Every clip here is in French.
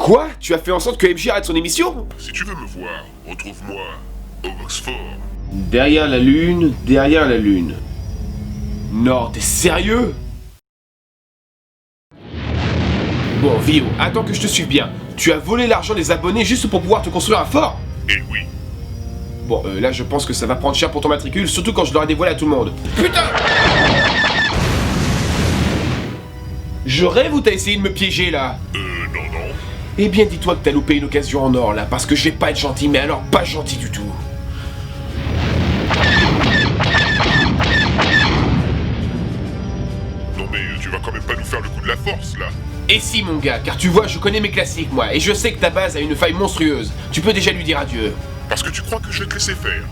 Quoi? Tu as fait en sorte que MJ arrête son émission? Si tu veux me voir, retrouve-moi au Oxford. Derrière la lune, derrière la lune. Non, t'es sérieux? Bon, Vio, attends que je te suive bien. Tu as volé l'argent des abonnés juste pour pouvoir te construire un fort? Eh oui. Bon, là je pense que ça va prendre cher pour ton matricule, surtout quand je l'aurai dévoilé à tout le monde. Putain! Je rêve ou t'as essayé de me piéger là? Non. Eh bien dis-toi que t'as loupé une occasion en or là, parce que je vais pas être gentil, mais alors pas gentil du tout. Non mais tu vas quand même pas nous faire le coup de la force là. Et si mon gars, car tu vois, je connais mes classiques moi, et je sais que ta base a une faille monstrueuse. Tu peux déjà lui dire adieu. Parce que tu crois que je vais te laisser faire.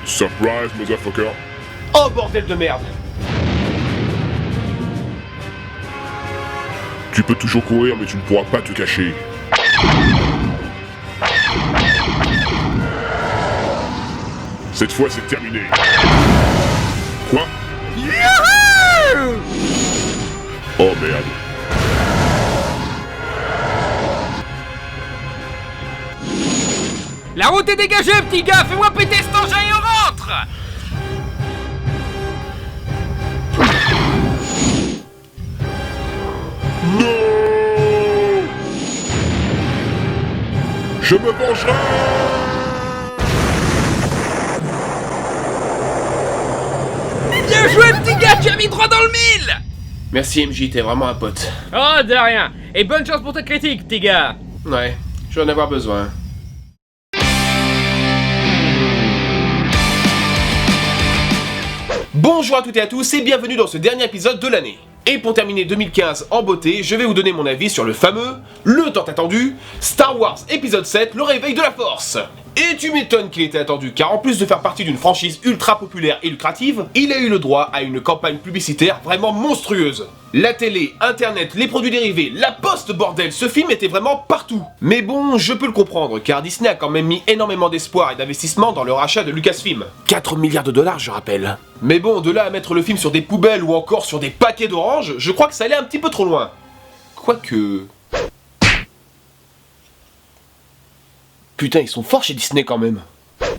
Surprise, motherfucker. Oh bordel de merde! Tu peux toujours courir, mais tu ne pourras pas te cacher. Cette fois, c'est terminé. Quoi? Youhou! Oh merde. La route est dégagée, petit gars. Fais-moi péter cet engin et on rentre. Non! Je me vengerai! Bien joué, petit gars. Tu as mis droit dans le mille. Merci MJ, t'es vraiment un pote. Oh, de rien. Et bonne chance pour ta critique, petit gars. Ouais, je vais en avoir besoin. Bonjour à toutes et à tous et bienvenue dans ce dernier épisode de l'année. Et pour terminer 2015 en beauté, je vais vous donner mon avis sur le fameux, le tant attendu, Star Wars épisode 7, le réveil de la Force. Et tu m'étonnes qu'il était attendu, car en plus de faire partie d'une franchise ultra populaire et lucrative, il a eu le droit à une campagne publicitaire vraiment monstrueuse. La télé, internet, les produits dérivés, la poste bordel, ce film était vraiment partout. Mais bon, je peux le comprendre, car Disney a quand même mis énormément d'espoir et d'investissement dans le rachat de Lucasfilm. 4 milliards de dollars, je rappelle. Mais bon, de là à mettre le film sur des poubelles ou encore sur des paquets d'oranges, je crois que ça allait un petit peu trop loin. Quoique... Putain, ils sont forts chez Disney quand même.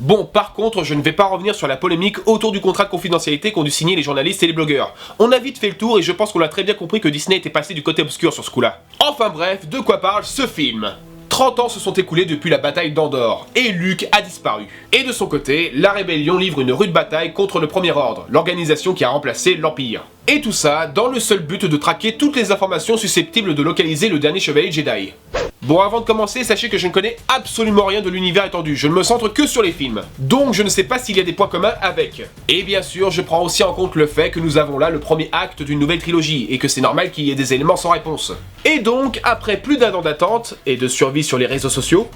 Bon, par contre, je ne vais pas revenir sur la polémique autour du contrat de confidentialité qu'ont dû signer les journalistes et les blogueurs. On a vite fait le tour et je pense qu'on a très bien compris que Disney était passé du côté obscur sur ce coup-là. Enfin bref, de quoi parle ce film ? 30 ans se sont écoulés depuis la bataille d'Andorre, et Luke a disparu. Et de son côté, la rébellion livre une rude bataille contre le Premier Ordre, l'organisation qui a remplacé l'Empire. Et tout ça dans le seul but de traquer toutes les informations susceptibles de localiser le dernier chevalier Jedi. Bon, avant de commencer, sachez que je ne connais absolument rien de l'univers étendu, je ne me centre que sur les films. Donc je ne sais pas s'il y a des points communs avec. Et bien sûr, je prends aussi en compte le fait que nous avons là le premier acte d'une nouvelle trilogie, et que c'est normal qu'il y ait des éléments sans réponse. Et donc, après plus d'un an d'attente, et de survie sur les réseaux sociaux...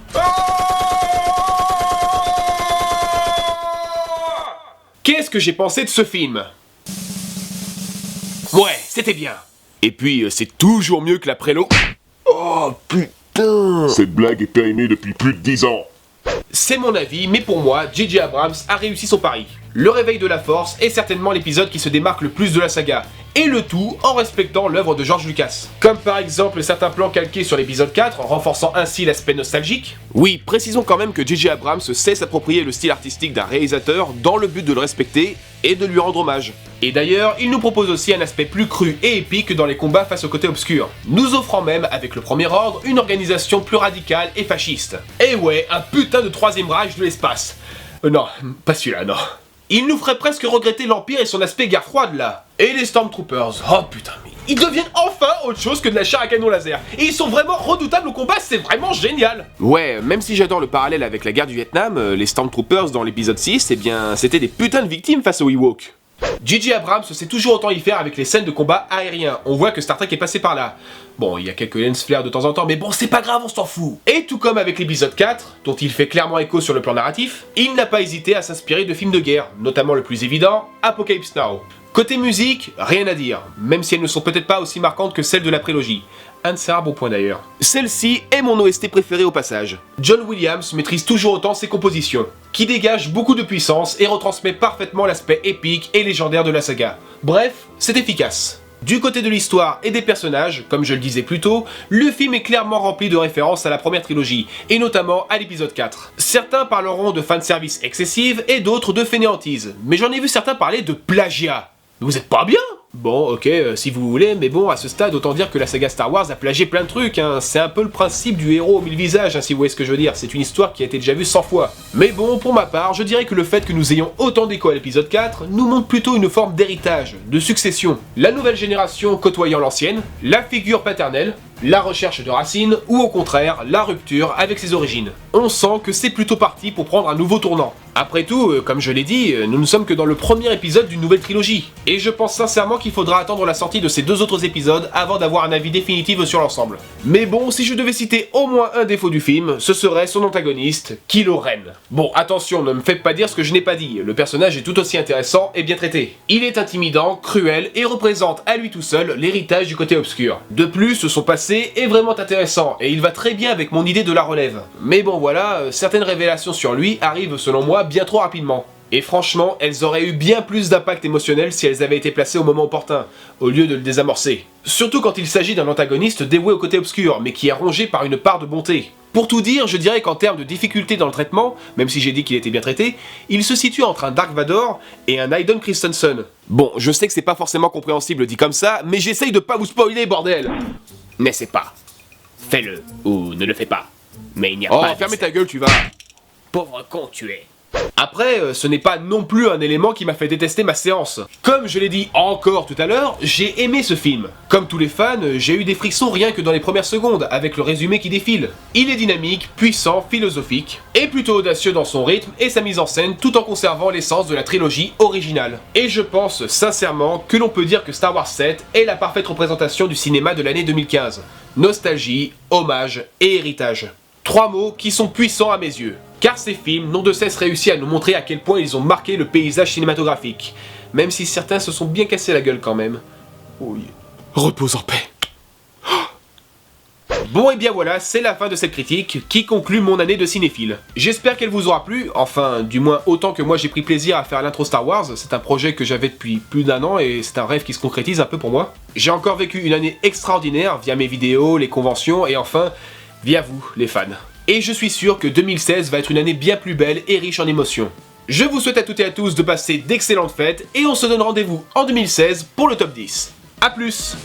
Qu'est-ce que j'ai pensé de ce film? Ouais, c'était bien. Et puis, c'est toujours mieux que la prélo... Oh, putain. Cette blague est périmée depuis plus de 10 ans. C'est mon avis, mais pour moi, J.J. Abrams a réussi son pari. Le réveil de la Force est certainement l'épisode qui se démarque le plus de la saga, et le tout en respectant l'œuvre de George Lucas. Comme par exemple certains plans calqués sur l'épisode 4, renforçant ainsi l'aspect nostalgique. Oui, précisons quand même que J.J. Abrams sait s'approprier le style artistique d'un réalisateur dans le but de le respecter et de lui rendre hommage. Et d'ailleurs, il nous propose aussi un aspect plus cru et épique dans les combats face au côté obscur, nous offrant même, avec le Premier Ordre, une organisation plus radicale et fasciste. Et ouais, un putain de troisième Reich de l'espace. Non, pas celui-là, non. Il nous ferait presque regretter l'Empire et son aspect guerre froide, là. Et les Stormtroopers, oh putain, mais ils deviennent enfin autre chose que de la chair à canon laser. Et ils sont vraiment redoutables au combat, c'est vraiment génial. Ouais, même si j'adore le parallèle avec la guerre du Vietnam, les Stormtroopers dans l'épisode 6, eh bien, c'était des putains de victimes face aux Ewoks. J.J. Abrams sait toujours autant y faire avec les scènes de combat aériens, on voit que Star Trek est passé par là. Bon, il y a quelques lens flares de temps en temps, mais bon, c'est pas grave, on s'en fout. Et tout comme avec l'épisode 4, dont il fait clairement écho sur le plan narratif, il n'a pas hésité à s'inspirer de films de guerre, notamment le plus évident, Apocalypse Now. Côté musique, rien à dire, même si elles ne sont peut-être pas aussi marquantes que celles de la prélogie. Un de ces rares bons points d'ailleurs. Celle-ci est mon OST préféré au passage. John Williams maîtrise toujours autant ses compositions, qui dégagent beaucoup de puissance et retransmet parfaitement l'aspect épique et légendaire de la saga. Bref, c'est efficace. Du côté de l'histoire et des personnages, comme je le disais plus tôt, le film est clairement rempli de références à la première trilogie, et notamment à l'épisode 4. Certains parleront de fanservice excessive et d'autres de fainéantise, mais j'en ai vu certains parler de plagiat. Vous êtes pas bien ? Bon, ok, si vous voulez, mais bon, à ce stade, autant dire que la saga Star Wars a plagié plein de trucs, hein. C'est un peu le principe du héros aux 1000 visages, hein, si vous voyez ce que je veux dire. C'est une histoire qui a été déjà vue 100 fois. Mais bon, pour ma part, je dirais que le fait que nous ayons autant d'écho à l'épisode 4 nous montre plutôt une forme d'héritage, de succession. La nouvelle génération côtoyant l'ancienne, la figure paternelle, la recherche de racines, ou au contraire, la rupture avec ses origines. On sent que c'est plutôt parti pour prendre un nouveau tournant. Après tout, comme je l'ai dit, nous ne sommes que dans le premier épisode d'une nouvelle trilogie, et je pense sincèrement qu'il faudra attendre la sortie de ces 2 autres épisodes avant d'avoir un avis définitif sur l'ensemble. Mais bon, si je devais citer au moins un défaut du film, ce serait son antagoniste, Kylo Ren. Bon, attention, ne me faites pas dire ce que je n'ai pas dit, le personnage est tout aussi intéressant et bien traité. Il est intimidant, cruel, et représente à lui tout seul l'héritage du côté obscur. De plus, son passé est vraiment intéressant, et il va très bien avec mon idée de la relève. Mais bon voilà, certaines révélations sur lui arrivent selon moi bien trop rapidement. Et franchement, elles auraient eu bien plus d'impact émotionnel si elles avaient été placées au moment opportun, au lieu de le désamorcer. Surtout quand il s'agit d'un antagoniste dévoué au côté obscur, mais qui est rongé par une part de bonté. Pour tout dire, je dirais qu'en termes de difficulté dans le traitement, même si j'ai dit qu'il était bien traité, il se situe entre un Dark Vador et un Hayden Christensen. Bon, je sais que c'est pas forcément compréhensible dit comme ça, mais j'essaye de pas vous spoiler, bordel. N'essaie pas. Fais-le, ou ne le fais pas. Mais il n'y a pas... Oh, fermez ta gueule, tu vas... Pauvre con tu es. Après, ce n'est pas non plus un élément qui m'a fait détester ma séance. Comme je l'ai dit encore tout à l'heure, j'ai aimé ce film. Comme tous les fans, j'ai eu des frissons rien que dans les premières secondes, avec le résumé qui défile. Il est dynamique, puissant, philosophique, et plutôt audacieux dans son rythme et sa mise en scène, tout en conservant l'essence de la trilogie originale. Et je pense sincèrement que l'on peut dire que Star Wars 7 est la parfaite représentation du cinéma de l'année 2015. Nostalgie, hommage et héritage. 3 mots qui sont puissants à mes yeux. Car ces films n'ont de cesse réussi à nous montrer à quel point ils ont marqué le paysage cinématographique. Même si certains se sont bien cassés la gueule quand même. Oui. Repose en paix. Bon et bien voilà, c'est la fin de cette critique qui conclut mon année de cinéphile. J'espère qu'elle vous aura plu, enfin du moins autant que moi j'ai pris plaisir à faire l'intro Star Wars, c'est un projet que j'avais depuis plus d'1 an et c'est un rêve qui se concrétise un peu pour moi. J'ai encore vécu une année extraordinaire via mes vidéos, les conventions et enfin via vous les fans. Et je suis sûr que 2016 va être une année bien plus belle et riche en émotions. Je vous souhaite à toutes et à tous de passer d'excellentes fêtes et on se donne rendez-vous en 2016 pour le top 10. A plus!